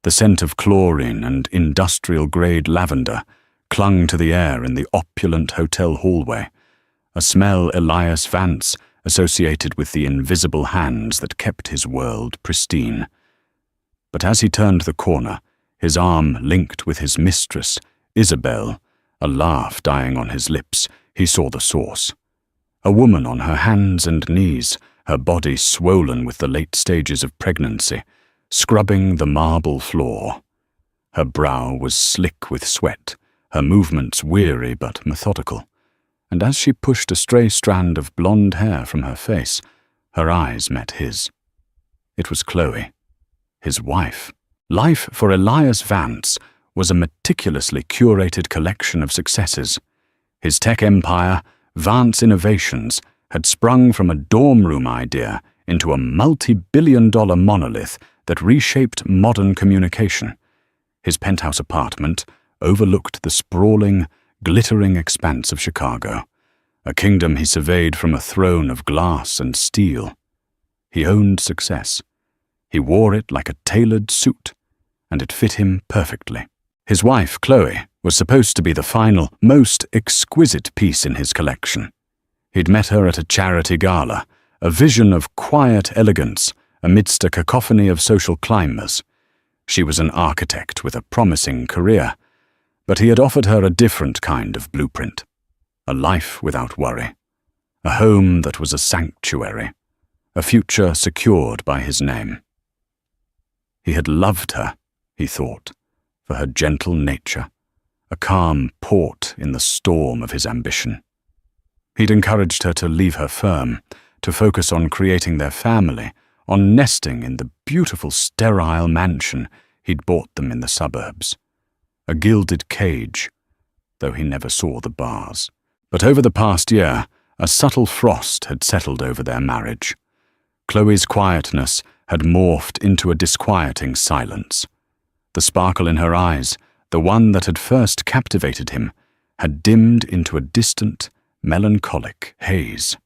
The scent of chlorine and industrial-grade lavender clung to the air in the opulent hotel hallway, a smell Elias Vance associated with the invisible hands that kept his world pristine. But as he turned the corner, his arm linked with his mistress, Isabel, a laugh dying on his lips, he saw the source. A woman on her hands and knees, her body swollen with the late stages of pregnancy, scrubbing the marble floor. Her brow was slick with sweat, her movements weary but methodical, and as she pushed a stray strand of blonde hair from her face, her eyes met his. It was Chloe, his wife. Life for Elias Vance was a meticulously curated collection of successes. His tech empire, Vance Innovations, had sprung from a dorm room idea into a multi-billion-dollar monolith that reshaped modern communication. His penthouse apartment overlooked the sprawling, glittering expanse of Chicago, a kingdom he surveyed from a throne of glass and steel. He owned success. He wore it like a tailored suit, and it fit him perfectly. His wife, Chloe, was supposed to be the final, most exquisite piece in his collection. He'd met her at a charity gala, a vision of quiet elegance amidst a cacophony of social climbers. She was an architect with a promising career, but he had offered her a different kind of blueprint, a life without worry, a home that was a sanctuary, a future secured by his name. He had loved her, he thought, for her gentle nature, a calm port in the storm of his ambition. He'd encouraged her to leave her firm, to focus on creating their family, on nesting in the beautiful sterile mansion he'd bought them in the suburbs. A gilded cage, though he never saw the bars. But over the past year, a subtle frost had settled over their marriage. Chloe's quietness had morphed into a disquieting silence. The sparkle in her eyes, the one that had first captivated him, had dimmed into a distant, melancholic haze.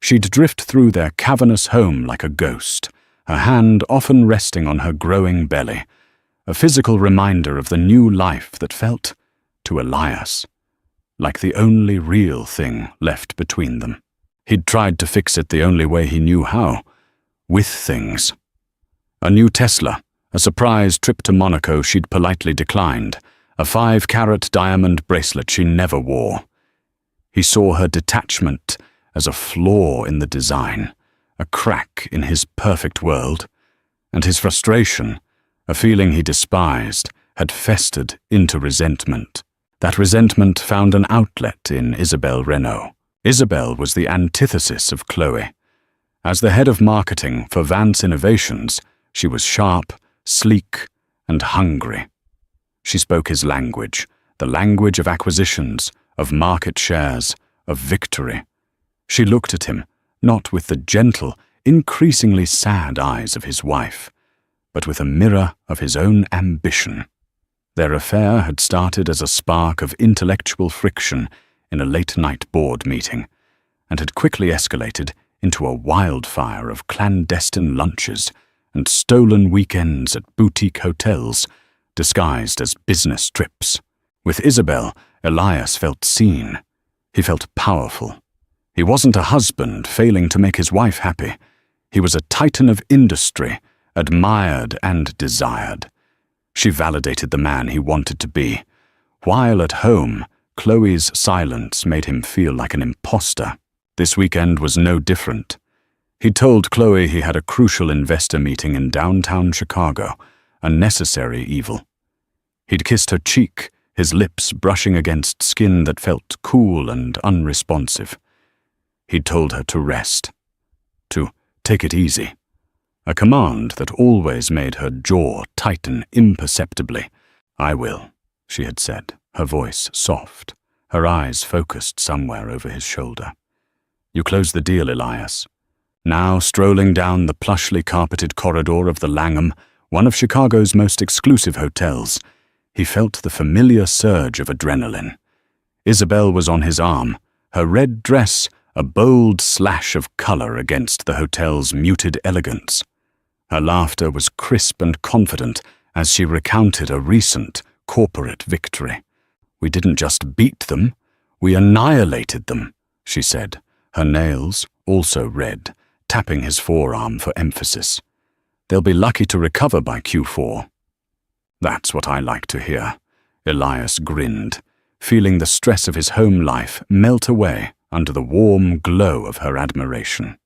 She'd drift through their cavernous home like a ghost, her hand often resting on her growing belly, a physical reminder of the new life that felt, to Elias, like the only real thing left between them. He'd tried to fix it the only way he knew how, with things. A new Tesla, a surprise trip to Monaco she'd politely declined, a 5-carat diamond bracelet she never wore. He saw her detachment as a flaw in the design, a crack in his perfect world, and his frustration, a feeling he despised, had festered into resentment. That resentment found an outlet in Isabel Renault. Isabel was the antithesis of Chloe. As the head of marketing for Vance Innovations, she was sharp, sleek, and hungry. She spoke his language, the language of acquisitions, of market shares, of victory. She looked at him, not with the gentle, increasingly sad eyes of his wife, but with a mirror of his own ambition. Their affair had started as a spark of intellectual friction in a late-night board meeting, and had quickly escalated into a wildfire of clandestine lunches and stolen weekends at boutique hotels, disguised as business trips. With Isabel, Elias felt seen. He felt powerful. He wasn't a husband failing to make his wife happy. He was a titan of industry, admired and desired. She validated the man he wanted to be. While at home, Chloe's silence made him feel like an imposter. This weekend was no different. He told Chloe he had a crucial investor meeting in downtown Chicago, a necessary evil. He'd kissed her cheek, his lips brushing against skin that felt cool and unresponsive. He'd told her to rest, to take it easy, a command that always made her jaw tighten imperceptibly. "I will," she had said, her voice soft, her eyes focused somewhere over his shoulder. "You closed the deal, Elias." Now strolling down the plushly carpeted corridor of the Langham, one of Chicago's most exclusive hotels, he felt the familiar surge of adrenaline. Isabel was on his arm, her red dress a bold slash of color against the hotel's muted elegance. Her laughter was crisp and confident as she recounted a recent corporate victory. "We didn't just beat them, we annihilated them," she said, her nails also red, tapping his forearm for emphasis. "They'll be lucky to recover by Q4. "That's what I like to hear," Elias grinned, feeling the stress of his home life melt away under the warm glow of her admiration.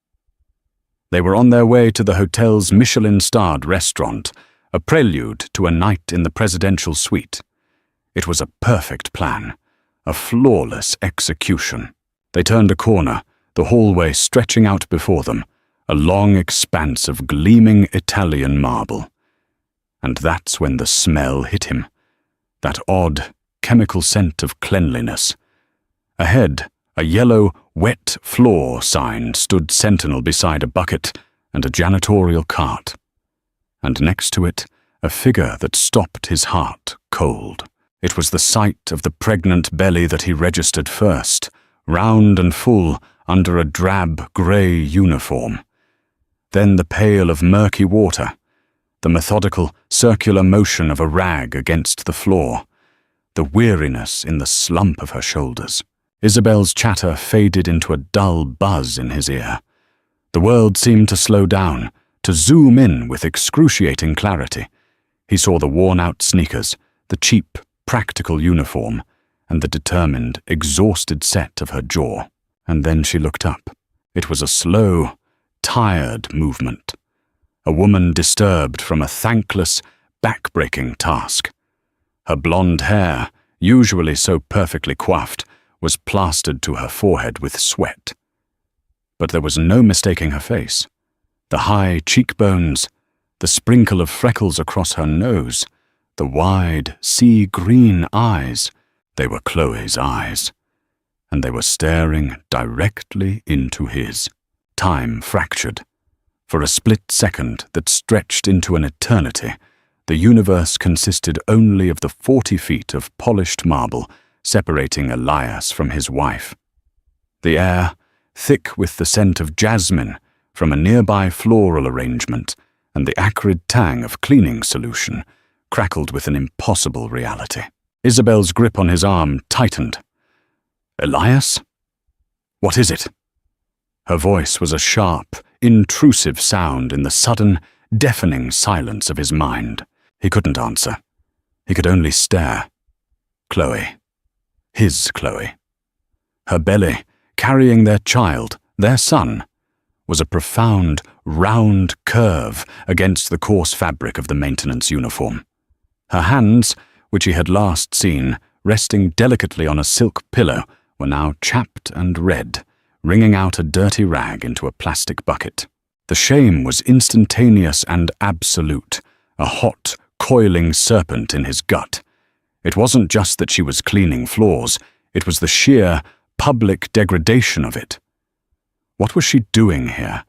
They were on their way to the hotel's Michelin-starred restaurant, a prelude to a night in the presidential suite. It was a perfect plan, a flawless execution. They turned a corner, the hallway stretching out before them, a long expanse of gleaming Italian marble. And that's when the smell hit him, that odd, chemical scent of cleanliness. Ahead, a yellow, wet floor sign stood sentinel beside a bucket and a janitorial cart. And next to it, a figure that stopped his heart cold. It was the sight of the pregnant belly that he registered first, round and full under a drab grey uniform. Then the pail of murky water, the methodical, circular motion of a rag against the floor, the weariness in the slump of her shoulders. Isabel's chatter faded into a dull buzz in his ear. The world seemed to slow down, to zoom in with excruciating clarity. He saw the worn-out sneakers, the cheap, practical uniform, and the determined, exhausted set of her jaw. And then she looked up. It was a slow, tired movement. A woman disturbed from a thankless, back-breaking task. Her blonde hair, usually so perfectly coiffed, was plastered to her forehead with sweat. But there was no mistaking her face. The high cheekbones, the sprinkle of freckles across her nose, the wide, sea-green eyes, they were Chloe's eyes. And they were staring directly into his. Time fractured. For a split second that stretched into an eternity, the universe consisted only of the 40 feet of polished marble separating Elias from his wife. The air, thick with the scent of jasmine from a nearby floral arrangement and the acrid tang of cleaning solution, crackled with an impossible reality. Isabel's grip on his arm tightened. "Elias? What is it?" Her voice was a sharp, intrusive sound in the sudden, deafening silence of his mind. He couldn't answer. He could only stare. Chloe. His Chloe. Her belly, carrying their child, their son, was a profound, round curve against the coarse fabric of the maintenance uniform. Her hands, which he had last seen, resting delicately on a silk pillow, were now chapped and red, wringing out a dirty rag into a plastic bucket. The shame was instantaneous and absolute, a hot, coiling serpent in his gut. It wasn't just that she was cleaning floors, it was the sheer, public degradation of it. What was she doing here?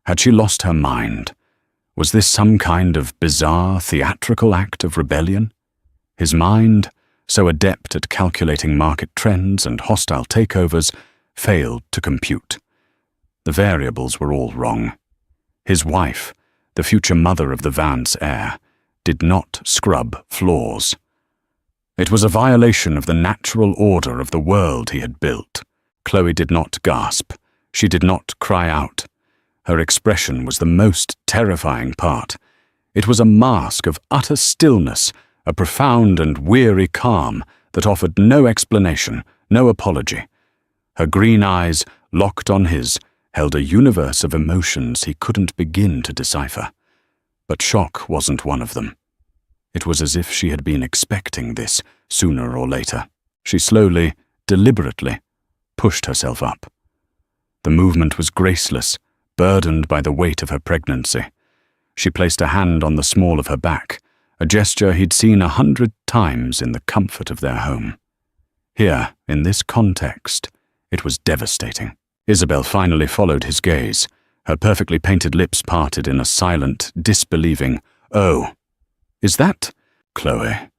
Had she lost her mind? Was this some kind of bizarre, theatrical act of rebellion? His mind, so adept at calculating market trends and hostile takeovers, failed to compute. The variables were all wrong. His wife, the future mother of the Vance heir, did not scrub floors. It was a violation of the natural order of the world he had built. Chloe did not gasp. She did not cry out. Her expression was the most terrifying part. It was a mask of utter stillness, a profound and weary calm that offered no explanation, no apology. Her green eyes, locked on his, held a universe of emotions he couldn't begin to decipher. But shock wasn't one of them. It was as if she had been expecting this sooner or later. She slowly, deliberately, pushed herself up. The movement was graceless, burdened by the weight of her pregnancy. She placed a hand on the small of her back, a gesture he'd seen 100 times in the comfort of their home. Here, in this context, it was devastating. Isabel finally followed his gaze, her perfectly painted lips parted in a silent, disbelieving, "Oh, is that Chloe?"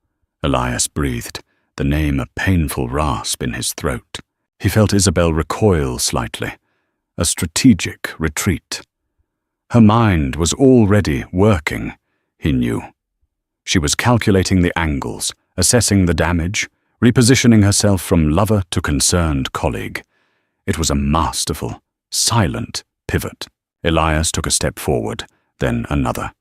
Elias breathed, the name a painful rasp in his throat. He felt Isabel recoil slightly, a strategic retreat. Her mind was already working, he knew. She was calculating the angles, assessing the damage, repositioning herself from lover to concerned colleague. It was a masterful, silent pivot. Elias took a step forward, then another.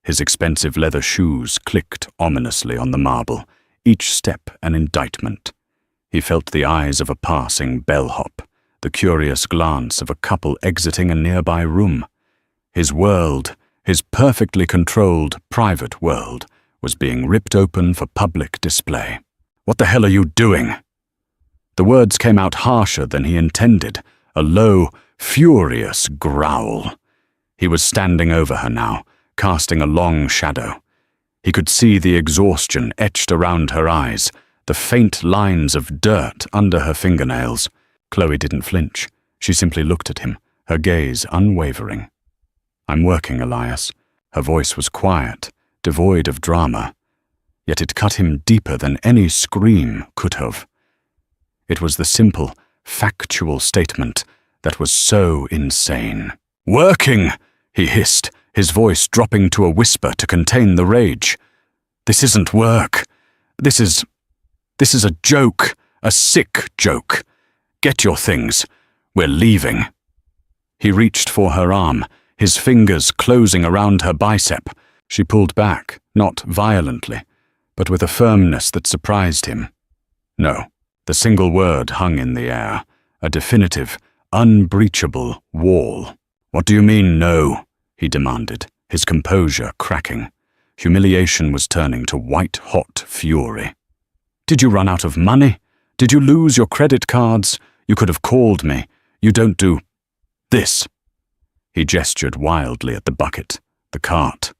His expensive leather shoes clicked ominously on the marble, each step an indictment. He felt the eyes of a passing bellhop, the curious glance of a couple exiting a nearby room. His world, his perfectly controlled private world, was being ripped open for public display. "What the hell are you doing?" The words came out harsher than he intended, a low, furious growl. He was standing over her now, casting a long shadow. He could see the exhaustion etched around her eyes, the faint lines of dirt under her fingernails. Chloe didn't flinch. She simply looked at him, her gaze unwavering. "I'm working, Elias." Her voice was quiet, devoid of drama, yet it cut him deeper than any scream could have. It was the simple, factual statement that was so insane. "Working!" he hissed, his voice dropping to a whisper to contain the rage. "This isn't work. This is a joke, a sick joke. Get your things. We're leaving." He reached for her arm, his fingers closing around her bicep. She pulled back, not violently, but with a firmness that surprised him. No, the single word hung in the air, a definitive, unbreachable wall. "What do you mean, no?" he demanded, his composure cracking. Humiliation was turning to white-hot fury. "Did you run out of money? Did you lose your credit cards? You could have called me. You don't do this." He gestured wildly at the bucket, the cart,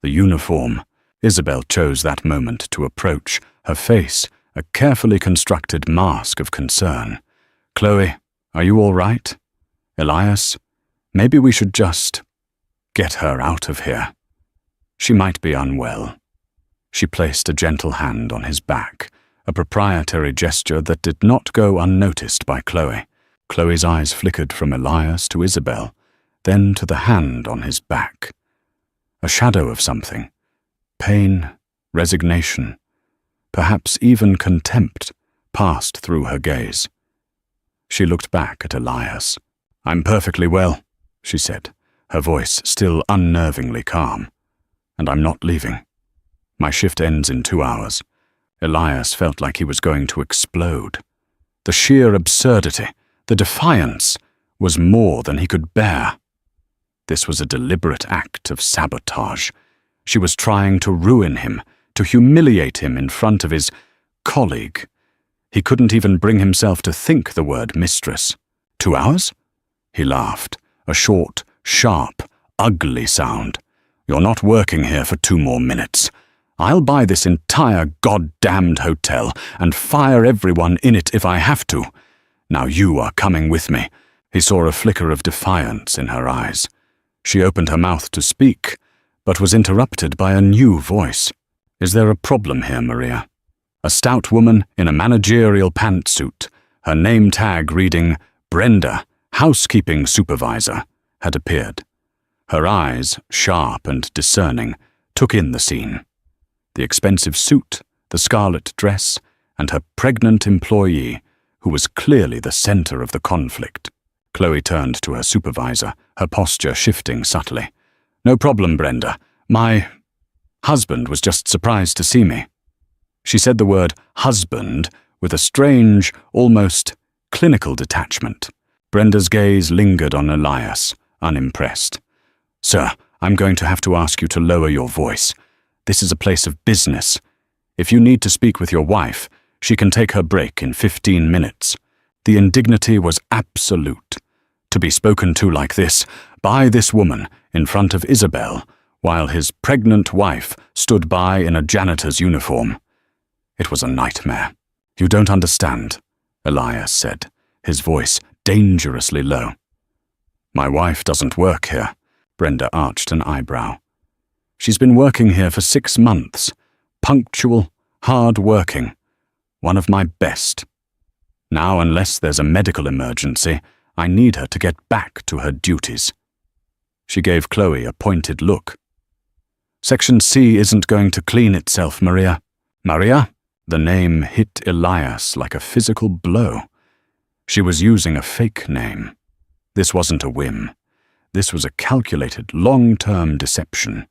the uniform. Isabel chose that moment to approach, her face a carefully constructed mask of concern. "Chloe, are you all right? Elias, maybe we should just get her out of here. She might be unwell." She placed a gentle hand on his back, a proprietary gesture that did not go unnoticed by Chloe. Chloe's eyes flickered from Elias to Isabel, then to the hand on his back. A shadow of something. Pain, resignation, perhaps even contempt, passed through her gaze. She looked back at Elias. "I'm perfectly well," she said, her voice still unnervingly calm. "And I'm not leaving. My shift ends in 2 hours." Elias felt like he was going to explode. The sheer absurdity, the defiance, was more than he could bear. This was a deliberate act of sabotage. She was trying to ruin him, to humiliate him in front of his colleague. He couldn't even bring himself to think the word mistress. 2 hours? He laughed, a short, sharp, ugly sound. "You're not working here for 2 more minutes. I'll buy this entire goddamned hotel and fire everyone in it if I have to. Now you are coming with me." He saw a flicker of defiance in her eyes. She opened her mouth to speak, but was interrupted by a new voice. "Is there a problem here, Maria?" A stout woman in a managerial pantsuit, her name tag reading Brenda, housekeeping supervisor, had appeared. Her eyes, sharp and discerning, took in the scene. The expensive suit, the scarlet dress, and her pregnant employee, who was clearly the center of the conflict. Chloe turned to her supervisor, her posture shifting subtly. "No problem, Brenda. My husband was just surprised to see me." She said the word husband with a strange, almost clinical detachment. Brenda's gaze lingered on Elias, unimpressed. "Sir, I'm going to have to ask you to lower your voice. This is a place of business. If you need to speak with your wife, she can take her break in 15 minutes. The indignity was absolute. To be spoken to like this, by this woman, in front of Isabel, while his pregnant wife stood by in a janitor's uniform. It was a nightmare. "You don't understand," Elias said, his voice dangerously low. "My wife doesn't work here." Brenda arched an eyebrow. "She's been working here for 6 months. Punctual, hard-working. One of my best. Now, unless there's a medical emergency, I need her to get back to her duties." She gave Chloe a pointed look. "Section C isn't going to clean itself, Maria." "Maria?" The name hit Elias like a physical blow. She was using a fake name. This wasn't a whim. This was a calculated, long-term deception.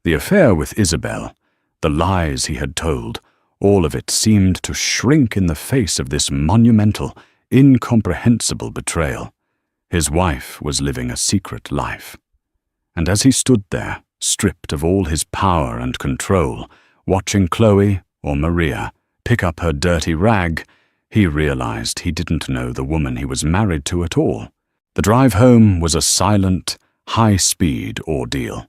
The affair with Isabel, the lies he had told, all of it seemed to shrink in the face of this monumental, incomprehensible betrayal. His wife was living a secret life. And as he stood there, stripped of all his power and control, watching Chloe, or Maria, pick up her dirty rag, he realized he didn't know the woman he was married to at all. The drive home was a silent, high-speed ordeal.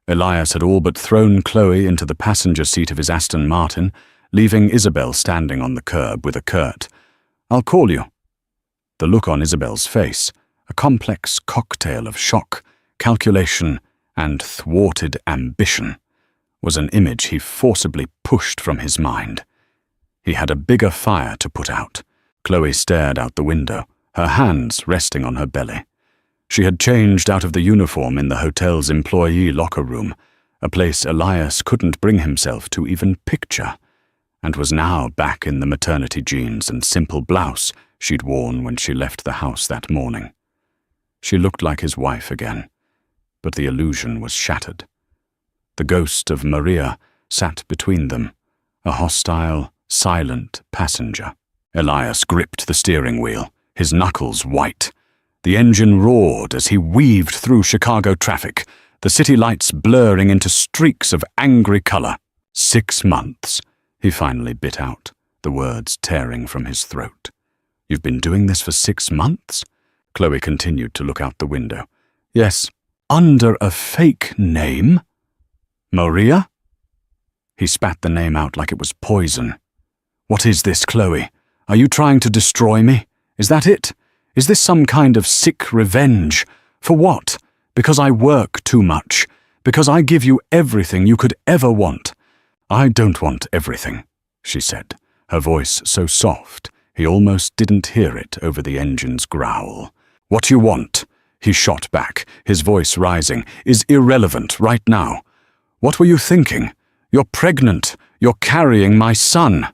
Elias had all but thrown Chloe into the passenger seat of his Aston Martin, leaving Isabel standing on the curb with a curt, "I'll call you." The look on Isabel's face, a complex cocktail of shock, calculation, and thwarted ambition, was an image he forcibly pushed from his mind. He had a bigger fire to put out. Chloe stared out the window, her hands resting on her belly. She had changed out of the uniform in the hotel's employee locker room, a place Elias couldn't bring himself to even picture, and was now back in the maternity jeans and simple blouse she'd worn when she left the house that morning. She looked like his wife again, but the illusion was shattered. The ghost of Maria sat between them, a hostile, silent passenger. Elias gripped the steering wheel, his knuckles white. The engine roared as he weaved through Chicago traffic, the city lights blurring into streaks of angry color. 6 months, he finally bit out, the words tearing from his throat. "You've been doing this for 6 months?" Chloe continued to look out the window. "Yes, under a fake name? Maria?" He spat the name out like it was poison. "What is this, Chloe? Are you trying to destroy me? Is that it? Is this some kind of sick revenge? For what? Because I work too much? Because I give you everything you could ever want?" "I don't want everything," she said, her voice so soft he almost didn't hear it over the engine's growl. "What you want," he shot back, his voice rising, "is irrelevant right now. What were you thinking? You're pregnant. You're carrying my son.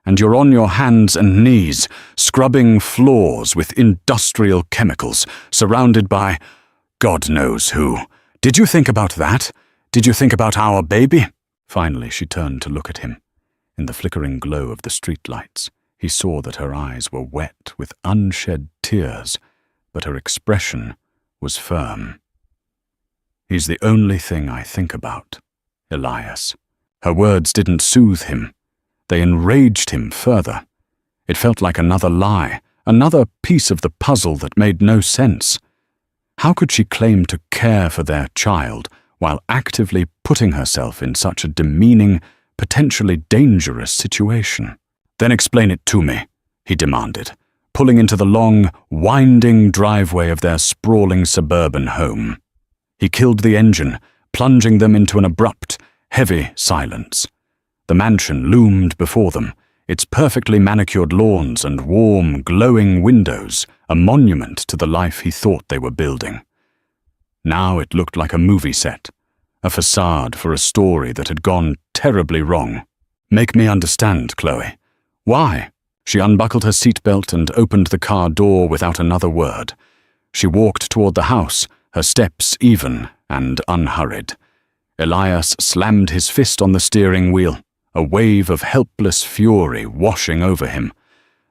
And you're on your hands and knees, scrubbing floors with industrial chemicals, surrounded by God knows who. Did you think about that? Did you think about our baby?" Finally, she turned to look at him. In the flickering glow of the streetlights, he saw that her eyes were wet with unshed tears, but her expression was firm. "He's the only thing I think about, Elias." Her words didn't soothe him. They enraged him further. It felt like another lie, another piece of the puzzle that made no sense. How could she claim to care for their child while actively putting herself in such a demeaning, potentially dangerous situation? "Then explain it to me," he demanded, pulling into the long, winding driveway of their sprawling suburban home. He killed the engine, plunging them into an abrupt, heavy silence. The mansion loomed before them, its perfectly manicured lawns and warm, glowing windows, a monument to the life he thought they were building. Now it looked like a movie set, a facade for a story that had gone terribly wrong. "Make me understand, Chloe. Why?" She unbuckled her seatbelt and opened the car door without another word. She walked toward the house, her steps even and unhurried. Elias slammed his fist on the steering wheel, a wave of helpless fury washing over him.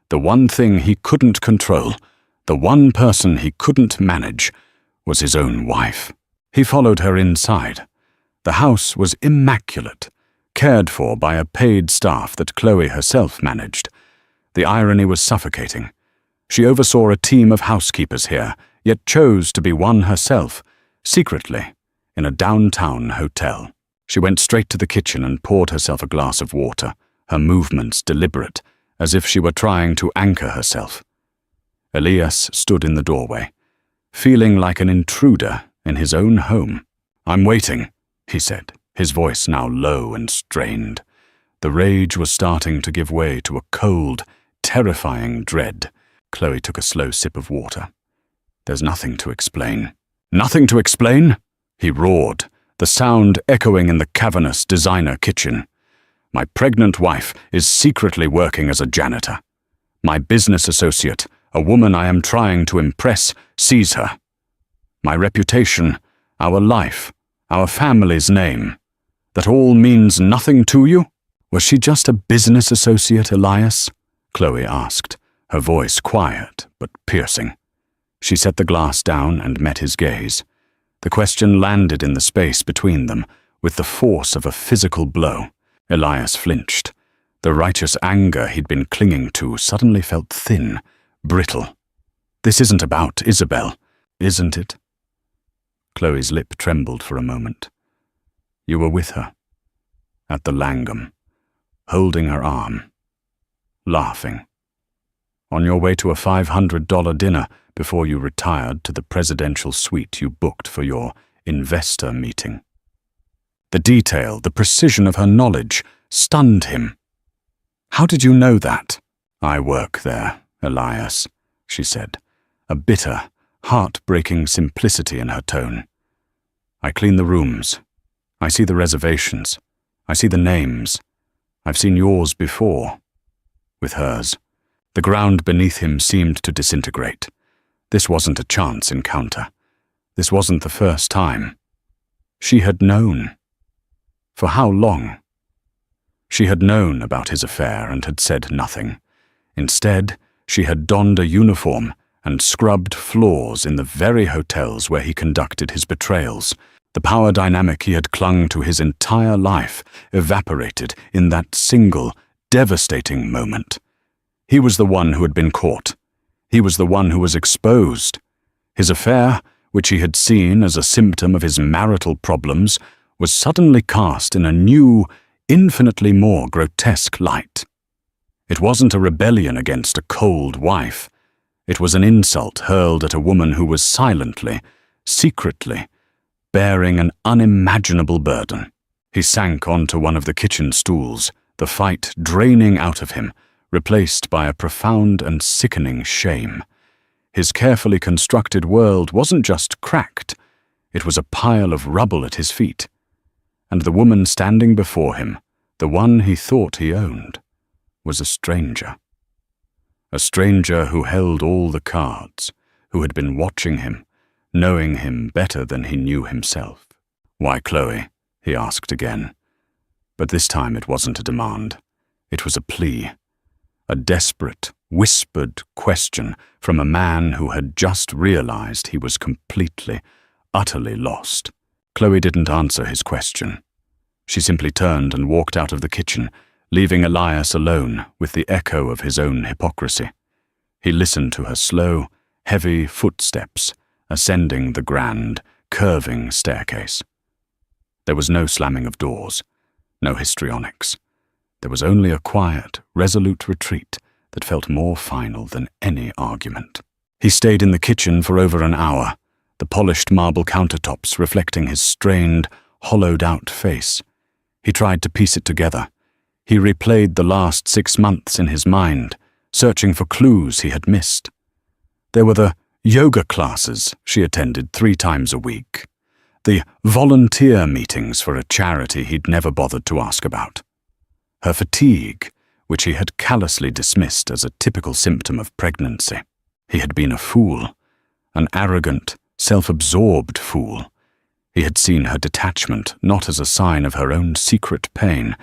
The one thing he couldn't control, the one person he couldn't manage, was his own wife. He followed her inside. The house was immaculate, cared for by a paid staff that Chloe herself managed. The irony was suffocating. She oversaw a team of housekeepers here, yet chose to be one herself, secretly, in a downtown hotel. She went straight to the kitchen and poured herself a glass of water, her movements deliberate, as if she were trying to anchor herself. Elias stood in the doorway, feeling like an intruder in his own home. "I'm waiting," he said, his voice now low and strained. The rage was starting to give way to a cold, terrifying dread. Chloe took a slow sip of water. "There's nothing to explain," Nothing to explain? He roared, the sound echoing in the cavernous designer kitchen. My pregnant wife is secretly working as a janitor. My business associate, a woman I am trying to impress, sees her. My reputation, our life, our family's name. That all means nothing to you? Was she just a business associate, Elias? Chloe asked, her voice quiet but piercing. She set the glass down and met his gaze. The question landed in the space between them with the force of a physical blow. Elias flinched. The righteous anger he'd been clinging to suddenly felt thin, brittle. This isn't about Isabel, isn't it? Chloe's lip trembled for a moment. You were with her, at the Langham, holding her arm, laughing. On your way to a $500 dinner before you retired to the presidential suite you booked for your investor meeting. The detail, the precision of her knowledge stunned him. How did you know that? I work there, Elias, she said, a bitter, heart-breaking simplicity in her tone. I clean the rooms. I see the reservations. I see the names. I've seen yours before. With hers. The ground beneath him seemed to disintegrate. This wasn't a chance encounter. This wasn't the first time. She had known. For how long? She had known about his affair and had said nothing. Instead, she had donned a uniform and scrubbed floors in the very hotels where he conducted his betrayals. The power dynamic he had clung to his entire life evaporated in that single, devastating moment. He was the one who had been caught. He was the one who was exposed. His affair, which he had seen as a symptom of his marital problems, was suddenly cast in a new, infinitely more grotesque light. It wasn't a rebellion against a cold wife. It was an insult hurled at a woman who was silently, secretly, bearing an unimaginable burden. He sank onto one of the kitchen stools, the fight draining out of him, replaced by a profound and sickening shame. His carefully constructed world wasn't just cracked, it was a pile of rubble at his feet. And the woman standing before him, the one he thought he owned, was a stranger. A stranger who held all the cards, who had been watching him, knowing him better than he knew himself. Why, Chloe? He asked again. But this time it wasn't a demand. It was a plea. A desperate, whispered question from a man who had just realized he was completely, utterly lost. Chloe didn't answer his question. She simply turned and walked out of the kitchen, leaving Elias alone with the echo of his own hypocrisy. He listened to her slow, heavy footsteps ascending the grand, curving staircase. There was no slamming of doors, no histrionics. There was only a quiet, resolute retreat that felt more final than any argument. He stayed in the kitchen for over an hour, the polished marble countertops reflecting his strained, hollowed-out face. He tried to piece it together. He replayed the last 6 months in his mind, searching for clues he had missed. There were the yoga classes she attended 3 times a week, the volunteer meetings for a charity he'd never bothered to ask about, her fatigue, which he had callously dismissed as a typical symptom of pregnancy. He had been a fool, an arrogant, self-absorbed fool. He had seen her detachment not as a sign of her own secret pain,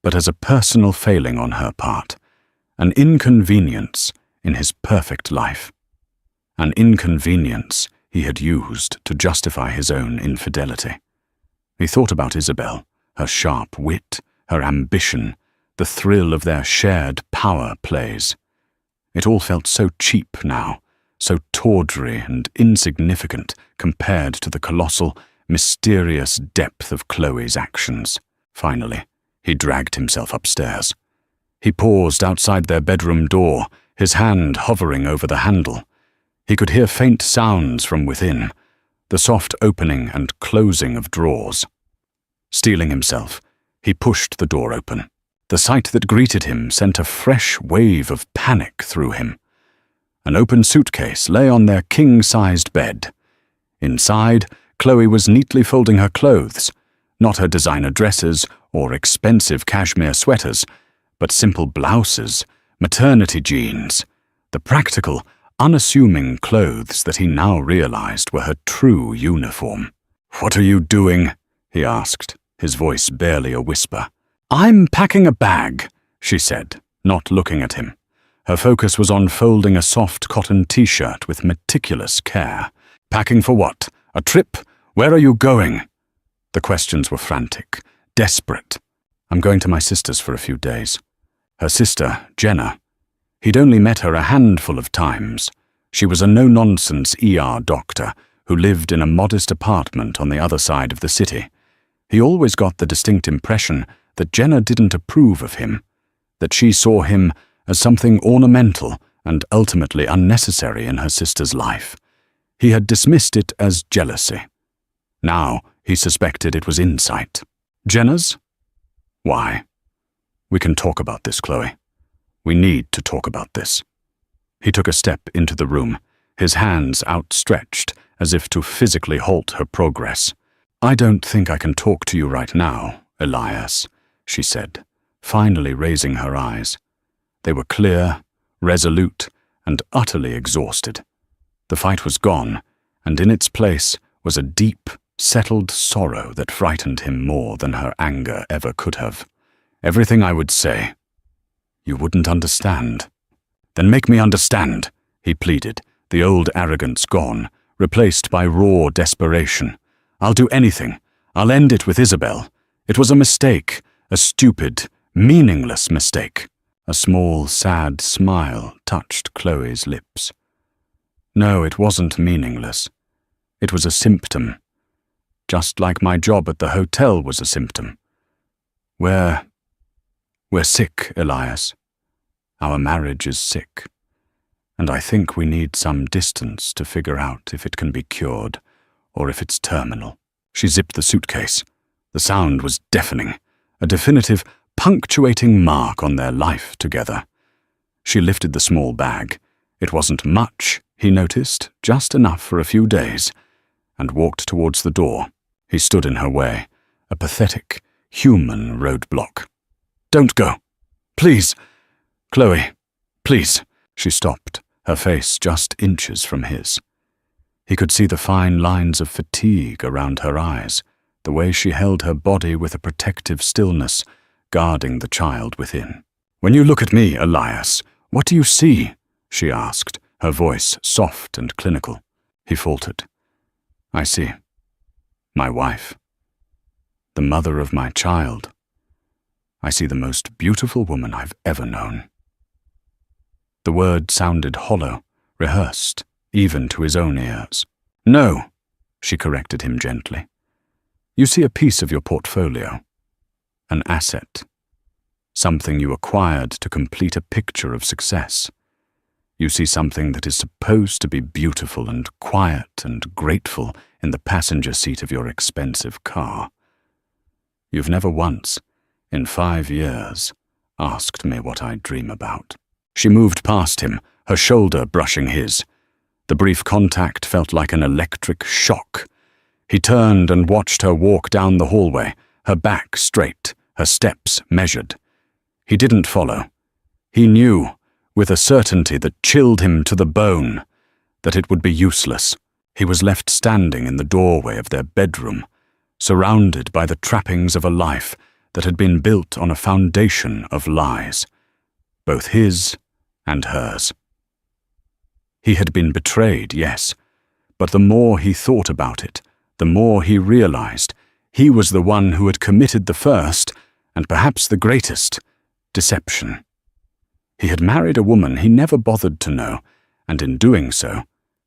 but as a personal failing on her part, an inconvenience in his perfect life. An inconvenience he had used to justify his own infidelity. He thought about Isabel, her sharp wit, her ambition, the thrill of their shared power plays. It all felt so cheap now, so tawdry and insignificant compared to the colossal, mysterious depth of Chloe's actions. Finally, he dragged himself upstairs. He paused outside their bedroom door, his hand hovering over the handle. He could hear faint sounds from within, the soft opening and closing of drawers. Steeling himself, he pushed the door open. The sight that greeted him sent a fresh wave of panic through him. An open suitcase lay on their king-sized bed. Inside, Chloe was neatly folding her clothes, not her designer dresses or expensive cashmere sweaters, but simple blouses, maternity jeans, the practical, unassuming clothes that he now realized were her true uniform. "What are you doing?" he asked, his voice barely a whisper. "I'm packing a bag," she said, not looking at him. Her focus was on folding a soft cotton t-shirt with meticulous care. "Packing for what? A trip? Where are you going?" The questions were frantic, desperate. "I'm going to my sister's for a few days." Her sister, Jenna. He'd only met her a handful of times. She was a no-nonsense ER doctor who lived in a modest apartment on the other side of the city. He always got the distinct impression that Jenna didn't approve of him, that she saw him as something ornamental and ultimately unnecessary in her sister's life. He had dismissed it as jealousy. Now he suspected it was insight. "Jenna's? Why?" "We can talk about this, Chloe. We need to talk about this." He took a step into the room, his hands outstretched as if to physically halt her progress. "I don't think I can talk to you right now, Elias," she said, finally raising her eyes. They were clear, resolute, and utterly exhausted. The fight was gone, and in its place was a deep, settled sorrow that frightened him more than her anger ever could have. "Everything I would say, you wouldn't understand." "Then make me understand," he pleaded, the old arrogance gone, replaced by raw desperation. "I'll do anything. I'll end it with Isabel. It was a mistake, a stupid, meaningless mistake." A small, sad smile touched Chloe's lips. "No, it wasn't meaningless. It was a symptom. Just like my job at the hotel was a symptom. We're sick, Elias. Our marriage is sick. And I think we need some distance to figure out if it can be cured or if it's terminal." She zipped the suitcase. The sound was deafening, a definitive, punctuating mark on their life together. She lifted the small bag. It wasn't much, he noticed, just enough for a few days, and walked towards the door. He stood in her way, a pathetic, human roadblock. "Don't go. Please. Chloe, please." She stopped, her face just inches from his. He could see the fine lines of fatigue around her eyes, the way she held her body with a protective stillness, guarding the child within. "When you look at me, Elias, what do you see?" she asked, her voice soft and clinical. He faltered. "I see. My wife. The mother of my child. I see the most beautiful woman I've ever known." The word sounded hollow, rehearsed, even to his own ears. "No," she corrected him gently. "You see a piece of your portfolio. An asset. Something you acquired to complete a picture of success. You see something that is supposed to be beautiful and quiet and grateful in the passenger seat of your expensive car. You've never once, in 5 years, asked me what I dream about." She moved past him, her shoulder brushing his. The brief contact felt like an electric shock. He turned and watched her walk down the hallway, her back straight, her steps measured. He didn't follow. He knew, with a certainty that chilled him to the bone, that it would be useless. He was left standing in the doorway of their bedroom, surrounded by the trappings of a life that had been built on a foundation of lies, both his and hers. He had been betrayed, yes, but the more he thought about it, the more he realized he was the one who had committed the first, and perhaps the greatest, deception. He had married a woman he never bothered to know, and in doing so,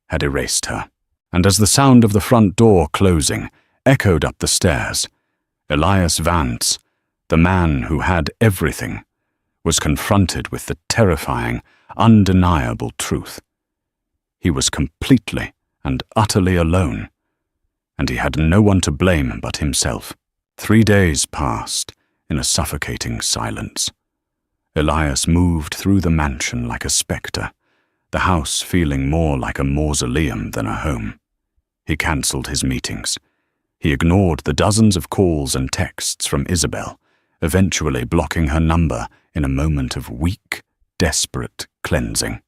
had erased her. And as the sound of the front door closing echoed up the stairs, Elias Vance, the man who had everything, was confronted with the terrifying, undeniable truth. He was completely and utterly alone, and he had no one to blame but himself. 3 days passed in a suffocating silence. Elias moved through the mansion like a spectre, the house feeling more like a mausoleum than a home. He cancelled his meetings. He ignored the dozens of calls and texts from Isabel, eventually blocking her number in a moment of weak, desperate cleansing.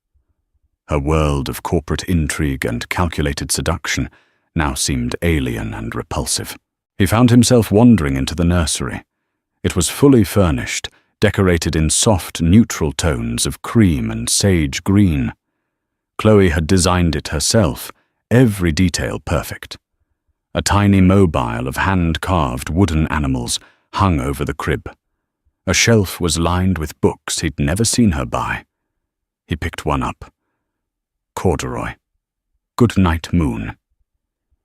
Her world of corporate intrigue and calculated seduction now seemed alien and repulsive. He found himself wandering into the nursery. It was fully furnished, decorated in soft, neutral tones of cream and sage green. Chloe had designed it herself, every detail perfect. A tiny mobile of hand-carved wooden animals hung over the crib. A shelf was lined with books he'd never seen her buy. He picked one up. Corduroy. Good Night Moon.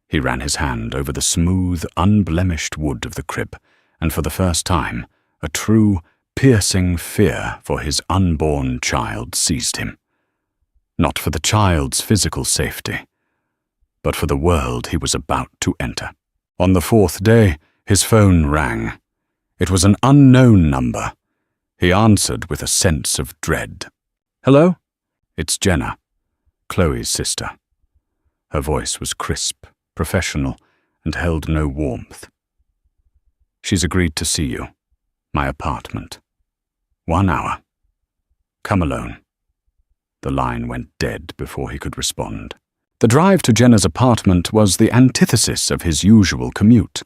He ran his hand over the smooth, unblemished wood of the crib, and for the first time, a true, piercing fear for his unborn child seized him. Not for the child's physical safety, but for the world he was about to enter. On the fourth day, his phone rang. It was an unknown number. He answered with a sense of dread. "Hello?" "It's Jenna, Chloe's sister." Her voice was crisp, professional, and held no warmth. "She's agreed to see you. My apartment. 1 hour. Come alone." The line went dead before he could respond. The drive to Jenna's apartment was the antithesis of his usual commute.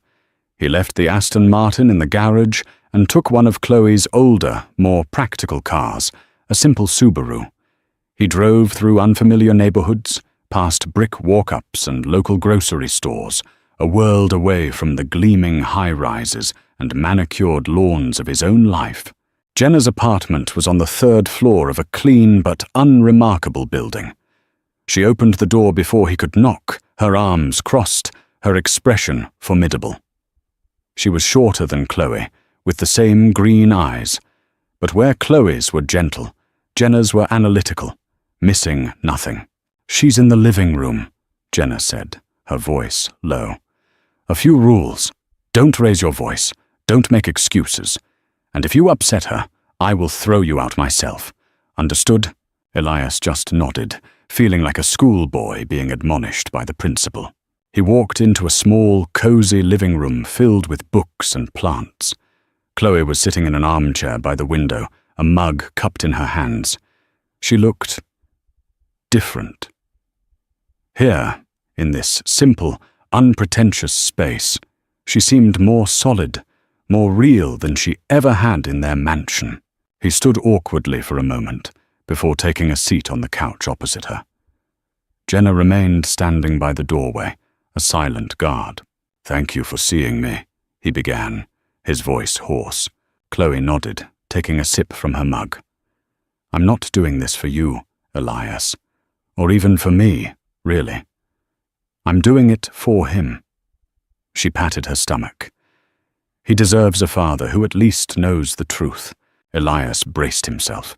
He left the Aston Martin in the garage and took one of Chloe's older, more practical cars, a simple Subaru. He drove through unfamiliar neighborhoods, past brick walk-ups and local grocery stores, a world away from the gleaming high-rises and manicured lawns of his own life. Jenna's apartment was on the 3rd floor of a clean but unremarkable building. She opened the door before he could knock, her arms crossed, her expression formidable. She was shorter than Chloe, with the same green eyes, but where Chloe's were gentle, Jenna's were analytical, missing nothing. "She's in the living room," Jenna said, her voice low. "A few rules. Don't raise your voice. Don't make excuses. And if you upset her, I will throw you out myself. Understood?" Elias just nodded, feeling like a schoolboy being admonished by the principal. He walked into a small, cozy living room filled with books and plants. Chloe was sitting in an armchair by the window, a mug cupped in her hands. She looked different. Here, in this simple, unpretentious space, she seemed more solid, more real than she ever had in their mansion. He stood awkwardly for a moment, before taking a seat on the couch opposite her. Jenna remained standing by the doorway, a silent guard. "Thank you for seeing me," he began, his voice hoarse. Chloe nodded, taking a sip from her mug. "I'm not doing this for you, Elias, or even for me, really. I'm doing it for him." She patted her stomach. He deserves a father who at least knows the truth. Elias braced himself.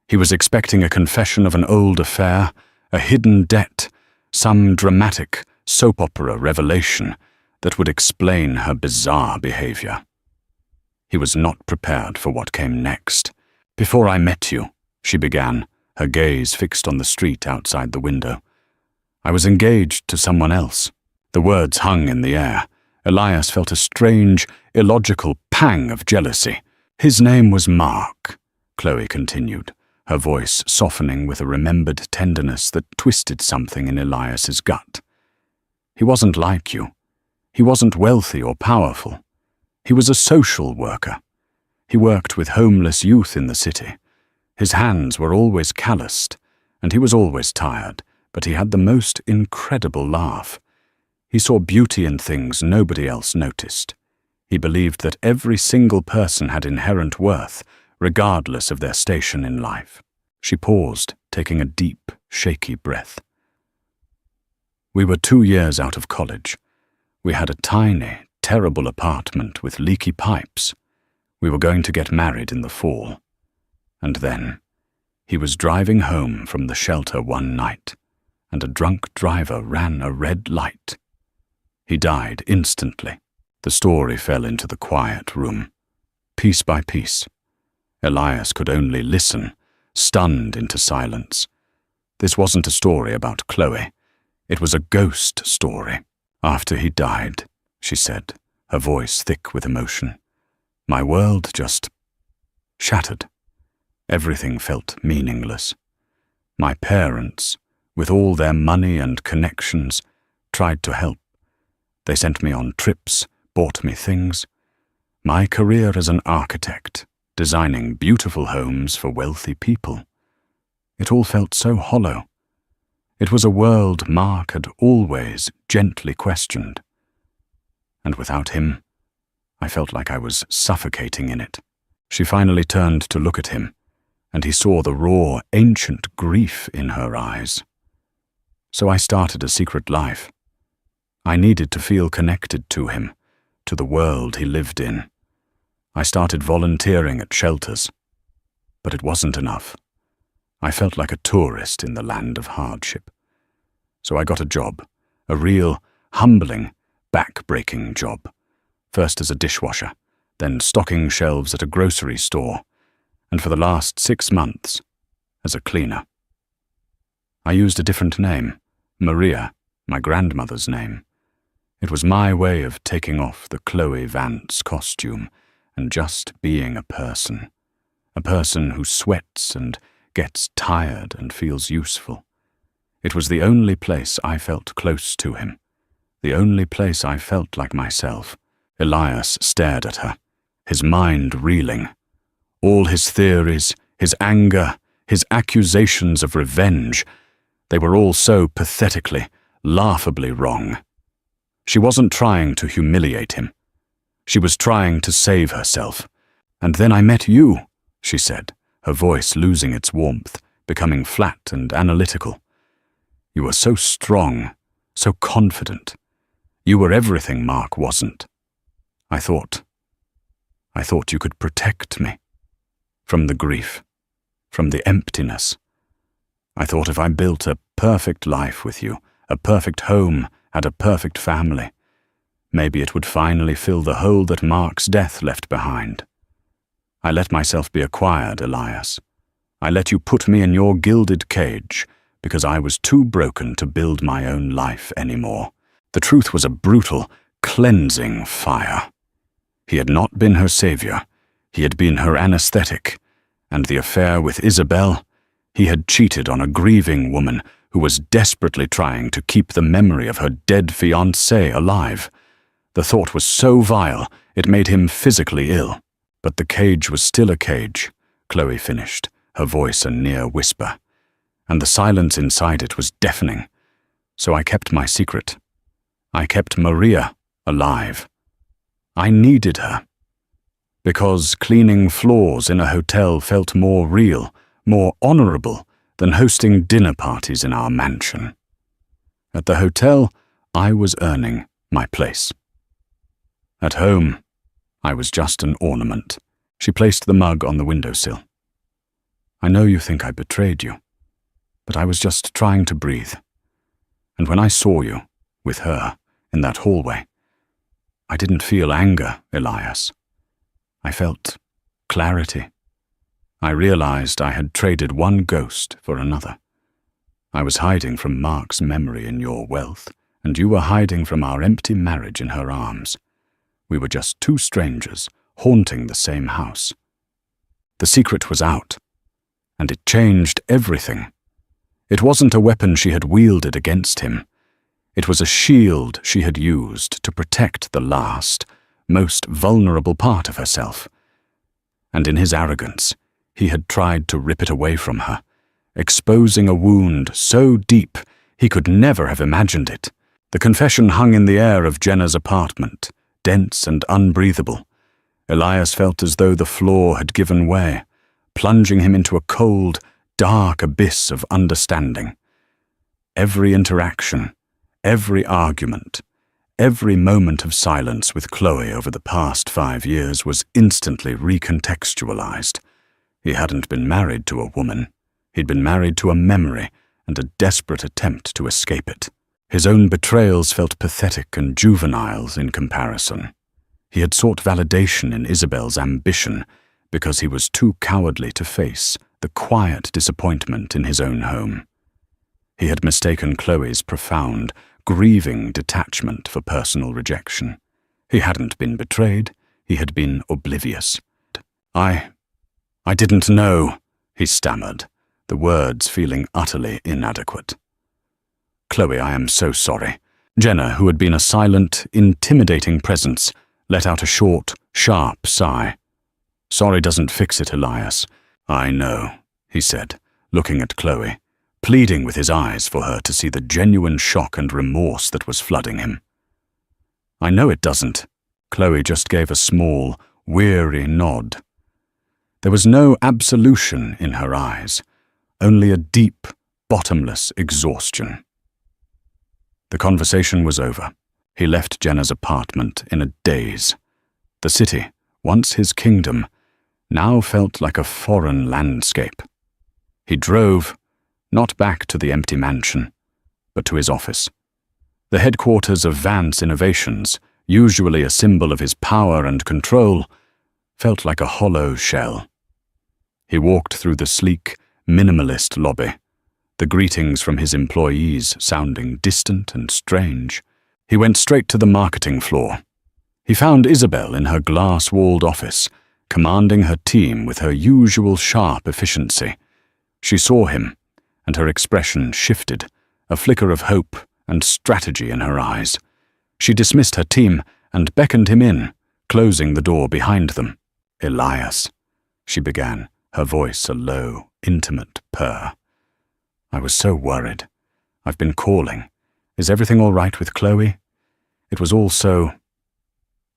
He was expecting a confession of an old affair, a hidden debt, some dramatic soap opera revelation that would explain her bizarre behavior. He was not prepared for what came next. "Before I met you," she began, her gaze fixed on the street outside the window, "I was engaged to someone else." The words hung in the air. Elias felt a strange, illogical pang of jealousy. "His name was Mark," Chloe continued, her voice softening with a remembered tenderness that twisted something in Elias's gut. "He wasn't like you. He wasn't wealthy or powerful. He was a social worker. He worked with homeless youth in the city. His hands were always calloused, and he was always tired, but he had the most incredible laugh. He saw beauty in things nobody else noticed. He believed that every single person had inherent worth, regardless of their station in life." She paused, taking a deep, shaky breath. "We were 2 years out of college. We had a tiny, terrible apartment with leaky pipes. We were going to get married in the fall. And then, he was driving home from the shelter one night, and a drunk driver ran a red light. He died instantly." The story fell into the quiet room, piece by piece. Elias could only listen, stunned into silence. This wasn't a story about Chloe. It was a ghost story. After he died, she said, her voice thick with emotion, my world just shattered. Everything felt meaningless. My parents, with all their money and connections, tried to help. They sent me on trips, bought me things. My career as an architect, designing beautiful homes for wealthy people. It all felt so hollow. It was a world Mark had always gently questioned. And without him, I felt like I was suffocating in it. She finally turned to look at him, and he saw the raw, ancient grief in her eyes. So I started a secret life. I needed to feel connected to him, to the world he lived in. I started volunteering at shelters, but it wasn't enough. I felt like a tourist in the land of hardship. So I got a job, a real, humbling, back-breaking job. First as a dishwasher, then stocking shelves at a grocery store, and for the last 6 months, as a cleaner. I used a different name, Maria, my grandmother's name. It was my way of taking off the Chloe Vance costume and just being a person who sweats and gets tired and feels useful. It was the only place I felt close to him, the only place I felt like myself. Elias stared at her, his mind reeling. All his theories, his anger, his accusations of revenge, they were all so pathetically, laughably wrong. She wasn't trying to humiliate him. She was trying to save herself. And then I met you, she said, her voice losing its warmth, becoming flat and analytical. You were so strong, so confident. You were everything Mark wasn't. I thought you could protect me. From the grief, from the emptiness. I thought if I built a perfect life with you, a perfect home, had a perfect family, maybe it would finally fill the hole that Mark's death left behind. I let myself be acquired, Elias. I let you put me in your gilded cage because I was too broken to build my own life anymore. The truth was a brutal, cleansing fire. He had not been her savior. He had been her anesthetic, and the affair with Isabel, he had cheated on a grieving woman who was desperately trying to keep the memory of her dead fiancé alive. The thought was so vile, it made him physically ill. But the cage was still a cage, Chloe finished, her voice a near whisper, and the silence inside it was deafening. So I kept my secret. I kept Maria alive. I needed her. Because cleaning floors in a hotel felt more real, more honorable than hosting dinner parties in our mansion. At the hotel, I was earning my place. At home, I was just an ornament. She placed the mug on the windowsill. I know you think I betrayed you, but I was just trying to breathe. And when I saw you, with her, in that hallway, I didn't feel anger, Elias. I felt clarity. I realized I had traded one ghost for another. I was hiding from Mark's memory in your wealth, and you were hiding from our empty marriage in her arms. We were just two strangers, haunting the same house. The secret was out, and it changed everything. It wasn't a weapon she had wielded against him. It was a shield she had used to protect the last, most vulnerable part of herself. And in his arrogance, he had tried to rip it away from her, exposing a wound so deep he could never have imagined it. The confession hung in the air of Jenna's apartment, dense and unbreathable. Elias felt as though the floor had given way, plunging him into a cold, dark abyss of understanding. Every interaction, every argument, every moment of silence with Chloe over the past 5 years was instantly recontextualized. He hadn't been married to a woman. He'd been married to a memory and a desperate attempt to escape it. His own betrayals felt pathetic and juvenile in comparison. He had sought validation in Isabel's ambition because he was too cowardly to face the quiet disappointment in his own home. He had mistaken Chloe's profound, grieving detachment for personal rejection. He hadn't been betrayed, he had been oblivious. I didn't know," he stammered, the words feeling utterly inadequate. "Chloe, I am so sorry." Jenna, who had been a silent, intimidating presence, let out a short, sharp sigh. "Sorry doesn't fix it, Elias." "I know," he said, looking at Chloe, pleading with his eyes for her to see the genuine shock and remorse that was flooding him. "I know it doesn't." Chloe just gave a small, weary nod. There was no absolution in her eyes, only a deep, bottomless exhaustion. The conversation was over. He left Jenna's apartment in a daze. The city, once his kingdom, now felt like a foreign landscape. He drove, not back to the empty mansion, but to his office. The headquarters of Vance Innovations, usually a symbol of his power and control, felt like a hollow shell. He walked through the sleek, minimalist lobby, the greetings from his employees sounding distant and strange. He went straight to the marketing floor. He found Isabel in her glass-walled office, commanding her team with her usual sharp efficiency. She saw him, and her expression shifted, a flicker of hope and strategy in her eyes. She dismissed her team and beckoned him in, closing the door behind them. "Elias," she began, her voice a low, intimate purr. "I was so worried. I've been calling. Is everything all right with Chloe?" It was all so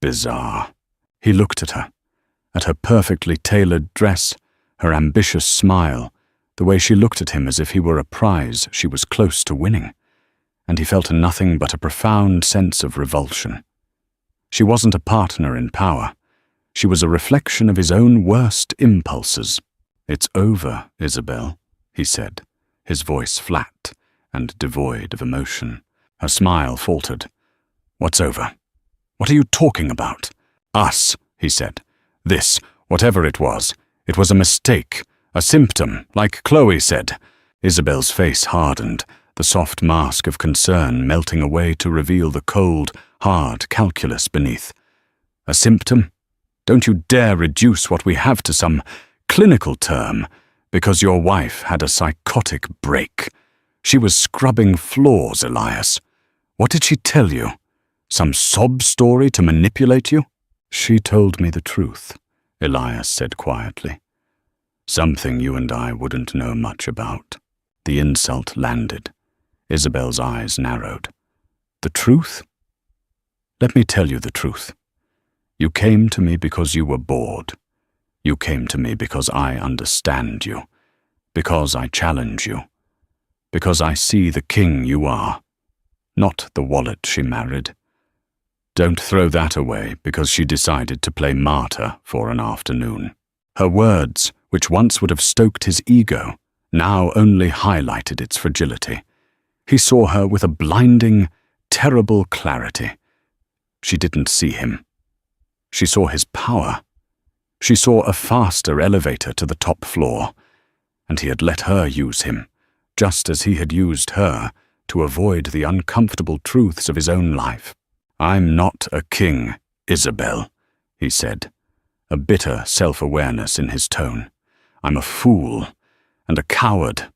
bizarre. He looked at her perfectly tailored dress, her ambitious smile, the way she looked at him as if he were a prize she was close to winning, and he felt nothing but a profound sense of revulsion. She wasn't a partner in power. She was a reflection of his own worst impulses. "It's over, Isabel," he said, his voice flat and devoid of emotion. Her smile faltered. "What's over? What are you talking about?" "Us," he said. "This, whatever it was a mistake, a symptom, like Chloe said." Isabel's face hardened, the soft mask of concern melting away to reveal the cold, hard calculus beneath. "A symptom? Don't you dare reduce what we have to some clinical term, because your wife had a psychotic break. She was scrubbing floors, Elias. What did she tell you? Some sob story to manipulate you?" "She told me the truth," Elias said quietly. "Something you and I wouldn't know much about." The insult landed. Isabel's eyes narrowed. "The truth? Let me tell you the truth. You came to me because you were bored. You came to me because I understand you, because I challenge you, because I see the king you are, not the wallet she married. Don't throw that away because she decided to play martyr for an afternoon." Her words, which once would have stoked his ego, now only highlighted its fragility. He saw her with a blinding, terrible clarity. She didn't see him. She saw his power. She saw a faster elevator to the top floor, and he had let her use him, just as he had used her to avoid the uncomfortable truths of his own life. "I'm not a king, Isabel," he said, a bitter self-awareness in his tone. "I'm a fool and a coward.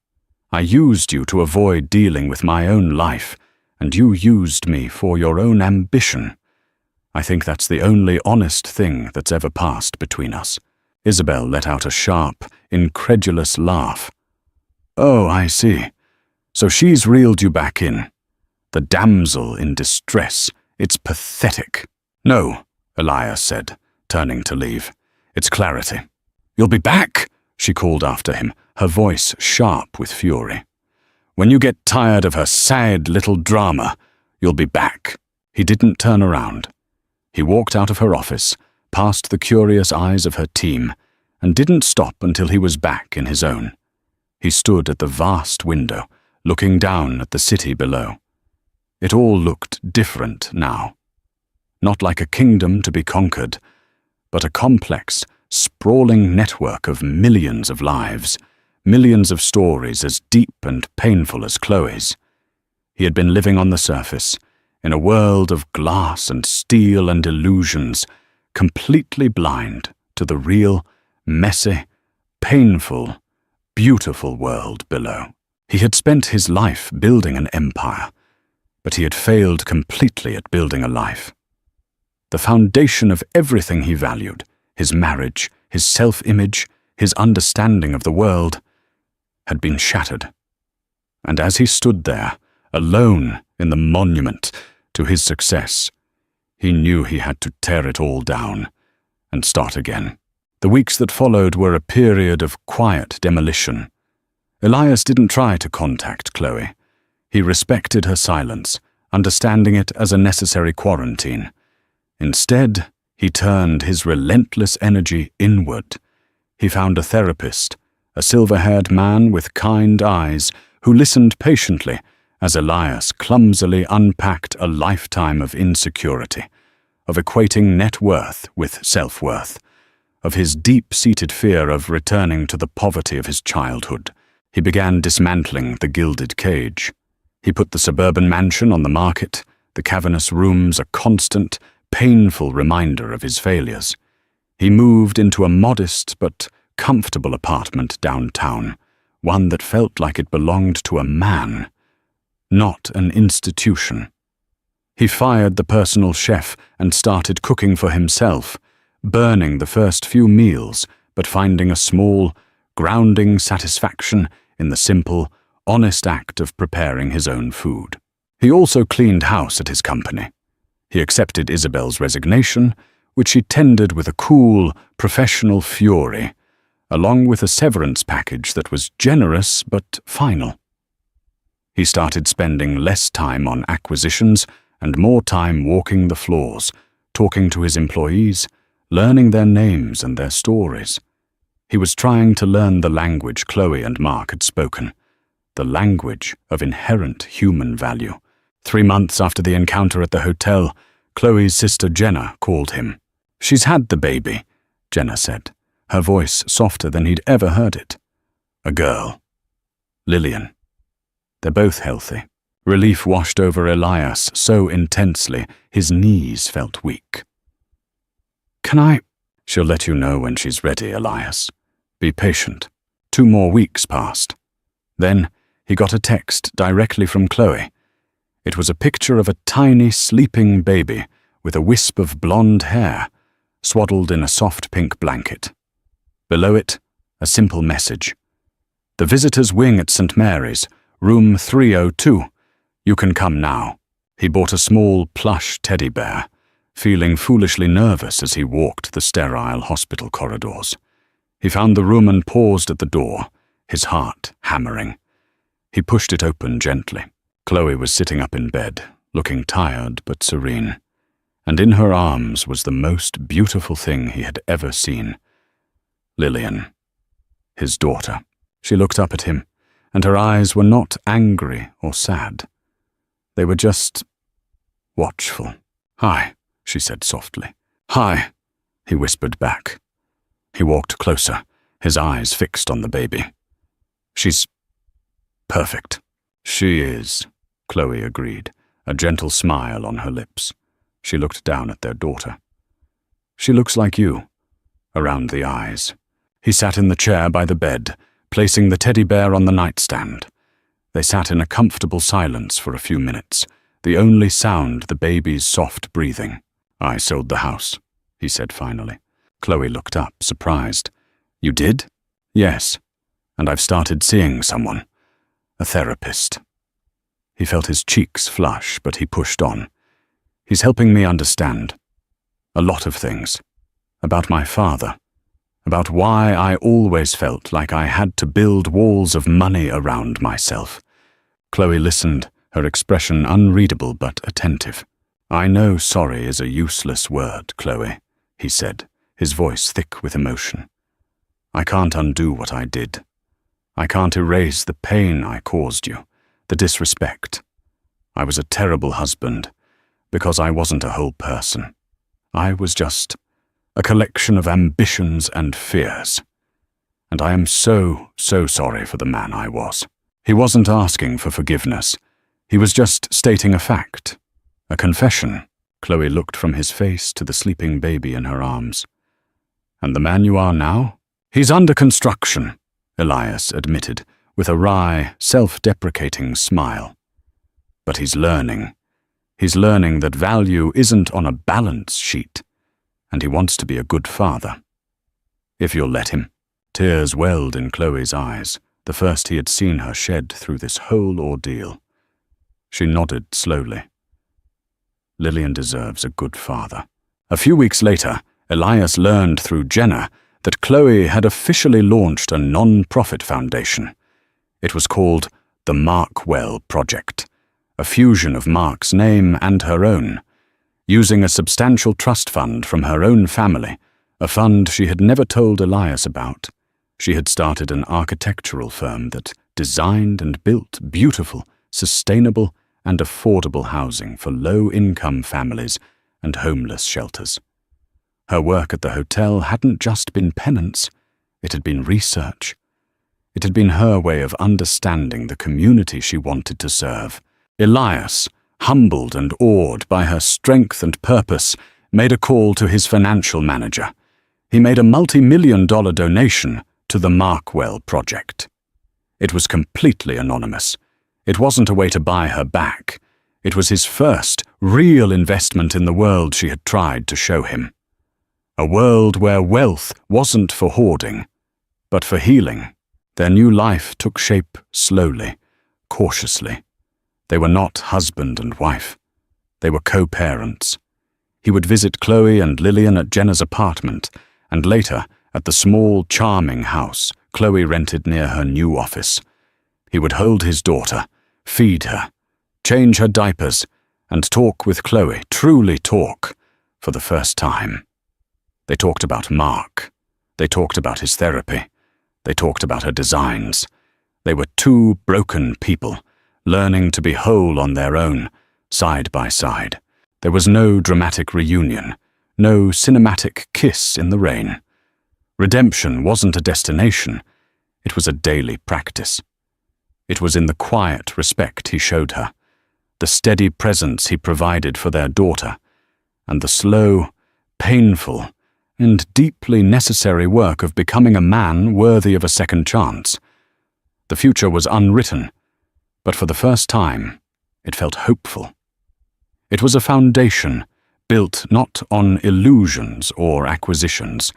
I used you to avoid dealing with my own life, and you used me for your own ambition. I think that's the only honest thing that's ever passed between us." Isabel let out a sharp, incredulous laugh. "Oh, I see. So she's reeled you back in. The damsel in distress. It's pathetic." "No," Elias said, turning to leave. "It's clarity." "You'll be back," she called after him, her voice sharp with fury. "When you get tired of her sad little drama, you'll be back." He didn't turn around. He walked out of her office, past the curious eyes of her team, and didn't stop until he was back in his own. He stood at the vast window, looking down at the city below. It all looked different now. Not like a kingdom to be conquered, but a complex, sprawling network of millions of lives, millions of stories as deep and painful as Chloe's. He had been living on the surface, in a world of glass and steel and illusions, completely blind to the real, messy, painful, beautiful world below. He had spent his life building an empire, but he had failed completely at building a life. The foundation of everything he valued, his marriage, his self-image, his understanding of the world, had been shattered. And as he stood there, alone in the monument to his success, he knew he had to tear it all down and start again. The weeks that followed were a period of quiet demolition. Elias didn't try to contact Chloe. He respected her silence, understanding it as a necessary quarantine. Instead, he turned his relentless energy inward. He found a therapist, a silver-haired man with kind eyes who listened patiently as Elias clumsily unpacked a lifetime of insecurity, of equating net worth with self-worth, of his deep-seated fear of returning to the poverty of his childhood. He began dismantling the gilded cage. He put the suburban mansion on the market, the cavernous rooms a constant, painful reminder of his failures. He moved into a modest but comfortable apartment downtown, one that felt like it belonged to a man, not an institution. He fired the personal chef and started cooking for himself, burning the first few meals, but finding a small, grounding satisfaction in the simple, honest act of preparing his own food. He also cleaned house at his company. He accepted Isabel's resignation, which she tendered with a cool, professional fury, along with a severance package that was generous but final. He started spending less time on acquisitions and more time walking the floors, talking to his employees, learning their names and their stories. He was trying to learn the language Chloe and Mark had spoken, the language of inherent human value. 3 months after the encounter at the hotel, Chloe's sister Jenna called him. "She's had the baby," Jenna said, her voice softer than he'd ever heard it. "A girl. Lillian. They're both healthy." Relief washed over Elias so intensely his knees felt weak. "Can I—" "She'll let you know when she's ready, Elias. Be patient." 2 more weeks passed. Then he got a text directly from Chloe. It was a picture of a tiny, sleeping baby with a wisp of blonde hair, swaddled in a soft pink blanket. Below it, a simple message. "The visitor's wing at St. Mary's, room 302. You can come now." He bought a small, plush teddy bear, feeling foolishly nervous as he walked the sterile hospital corridors. He found the room and paused at the door, his heart hammering. He pushed it open gently. Chloe was sitting up in bed, looking tired but serene, and in her arms was the most beautiful thing he had ever seen. Lillian, his daughter. She looked up at him, and her eyes were not angry or sad. They were just watchful. "Hi," she said softly. "Hi," he whispered back. He walked closer, his eyes fixed on the baby. "She's perfect." "She is," Chloe agreed, a gentle smile on her lips. She looked down at their daughter. "She looks like you," around the eyes. He sat in the chair by the bed, placing the teddy bear on the nightstand. They sat in a comfortable silence for a few minutes, the only sound the baby's soft breathing. "I sold the house," he said finally. Chloe looked up, surprised. "You did?" "Yes, and I've started seeing someone. A therapist." He felt his cheeks flush, but he pushed on. "He's helping me understand a lot of things. About my father. About why I always felt like I had to build walls of money around myself." Chloe listened, her expression unreadable but attentive. "I know sorry is a useless word, Chloe," he said, his voice thick with emotion. "I can't undo what I did. I can't erase the pain I caused you, the disrespect. I was a terrible husband, because I wasn't a whole person. I was just a collection of ambitions and fears. And I am so sorry for the man I was." He wasn't asking for forgiveness. He was just stating a fact, a confession. Chloe looked from his face to the sleeping baby in her arms. And the man you are now? He's under construction, Elias admitted, with a wry, self-deprecating smile. But he's learning. He's learning that value isn't on a balance sheet, and he wants to be a good father. If you'll let him. Tears welled in Chloe's eyes, the first he had seen her shed through this whole ordeal. She nodded slowly. Lillian deserves a good father. A few weeks later, Elias learned through Jenna that Chloe had officially launched a non-profit foundation. It was called the Markwell Project, a fusion of Mark's name and her own. Using a substantial trust fund from her own family, a fund she had never told Elias about, she had started an architectural firm that designed and built beautiful, sustainable, and affordable housing for low-income families and homeless shelters. Her work at the hotel hadn't just been penance, it had been research. It had been her way of understanding the community she wanted to serve. Elias, humbled and awed by her strength and purpose, made a call to his financial manager. He made a multi-million-dollar donation to the Markwell Project. It was completely anonymous. It wasn't a way to buy her back. It was his first real investment in the world she had tried to show him. A world where wealth wasn't for hoarding, but for healing. Their new life took shape slowly, cautiously. They were not husband and wife. They were co-parents. He would visit Chloe and Lillian at Jenna's apartment, and later at the small, charming house Chloe rented near her new office. He would hold his daughter, feed her, change her diapers, and talk with Chloe, truly talk, for the first time. They talked about Mark. They talked about his therapy. They talked about her designs. They were two broken people, learning to be whole on their own, side by side. There was no dramatic reunion, no cinematic kiss in the rain. Redemption wasn't a destination, it was a daily practice. It was in the quiet respect he showed her, the steady presence he provided for their daughter, and the slow, painful, and deeply necessary work of becoming a man worthy of a second chance. The future was unwritten, but for the first time, it felt hopeful. It was a foundation built not on illusions or acquisitions,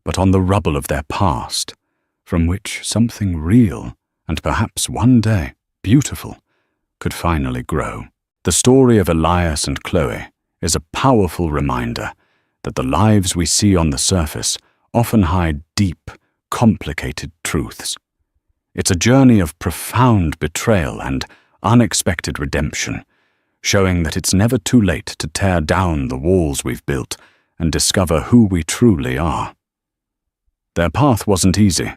but on the rubble of their past, from which something real, and perhaps one day beautiful, could finally grow. The story of Elias and Chloe is a powerful reminder that the lives we see on the surface often hide deep, complicated truths. It's a journey of profound betrayal and unexpected redemption, showing that it's never too late to tear down the walls we've built and discover who we truly are. Their path wasn't easy,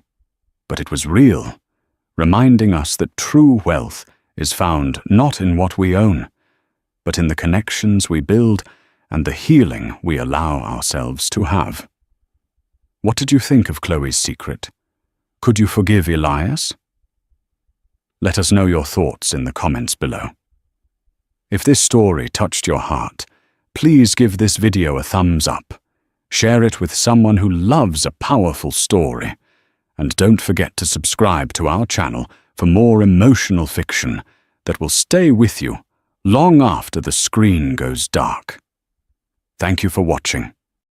but it was real, reminding us that true wealth is found not in what we own, but in the connections we build and the healing we allow ourselves to have. What did you think of Chloe's secret? Could you forgive Elias? Let us know your thoughts in the comments below. If this story touched your heart, please give this video a thumbs up, share it with someone who loves a powerful story, and don't forget to subscribe to our channel for more emotional fiction that will stay with you long after the screen goes dark. Thank you for watching.